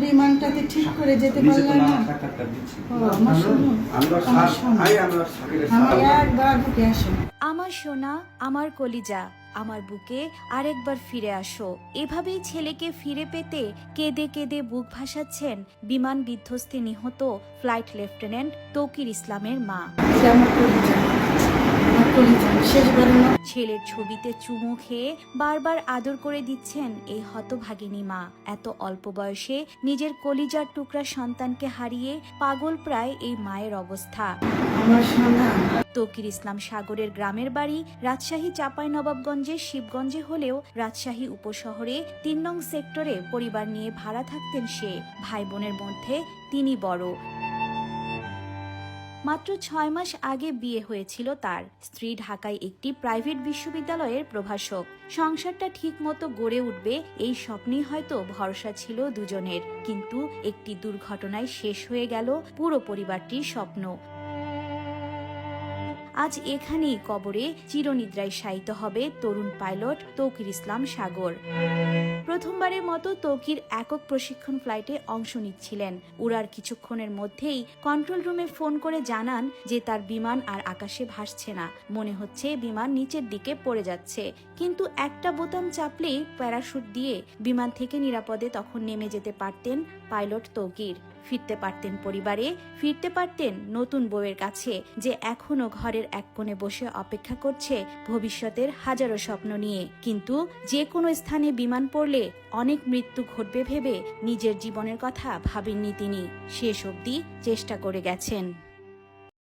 বিমানটাতে ঠিক করে যেতে পারলাম না। আমার শোনো, একবার বুকে আসো। আমার সোনা, আমার কলিজা, আমার বুকে আরেকবার ফিরে আসো। এভাবেই ছেলেকে ফিরে পেতে কেঁদে কেঁদে বুক ভাসাচ্ছেন বিমান বিধ্বস্তে নিহত ফ্লাইট লেফটেন্যান্ট তৌকির ইসলামের মা। আমার কলিজা, আমার কলিজা, শেষবারের মতো ছেলের ছবিতে চুমু খেয়ে বারবার আদর করে দিচ্ছেন এই হতভাগিনী মা। এত অল্প বয়সে নিজের কলিজার টুকরা সন্তানকে হারিয়ে পাগল প্রায় এই মায়ের অবস্থা। আমার সোনা। তৌকির ইসলাম সাগরের গ্রামের বাড়ি রাজশাহী চাঁপাইনবাবগঞ্জের শিবগঞ্জে হলেও রাজশাহী উপশহরে ৩ নং সেক্টরে পরিবার নিয়ে ভাড়া থাকতেন সে। ভাই বোনের মধ্যে তিনি বড়। মাত্র ৬ মাস আগে বিয়ে হয়েছিল তার। স্ত্রী ঢাকায় একটি প্রাইভেট বিশ্ববিদ্যালয়ের প্রভাষক। সংসারটা ঠিক মতো গড়ে উঠবে এই স্বপ্নেই হয়তো ভরসা ছিল দুজনের, কিন্তু একটি দুর্ঘটনায় শেষ হয়ে গেল পুরো পরিবারটির স্বপ্ন। আজ এখানেই কবরে চিরনিদ্রায় শায়িত হবে তরুণ পাইলট তৌকির ইসলাম সাগর। প্রথমবারের মতো তৌকির একক প্রশিক্ষণ ফ্লাইটে অংশ নিচ্ছিলেন। উড়ার কিছুক্ষণের মধ্যেই কন্ট্রোল রুমে ফোন করে জানান যে তার বিমান আর আকাশে ভাসছে না। মনে হচ্ছে বিমান নিচের দিকে পড়ে যাচ্ছে, কিন্তু একটা বোতাম চাপলেই প্যারাশুট দিয়ে বিমান থেকে নিরাপদে তখন নেমে যেতে পারতেন পাইলট তৌকির। ফিরতে পারতেন পরিবারে, ফিরতে পারতেন নতুন বউয়ের কাছে, যে এখনো ঘরের এক কোণে বসে অপেক্ষা করছে ভবিষ্যতের হাজারো স্বপ্ন নিয়ে। কিন্তু যে কোনো স্থানে বিমান পড়লে অনেক মৃত্যু ঘটবে ভেবে নিজের জীবনের কথা ভাবেননি তিনি। শেষ অবধি চেষ্টা করে গেছেন।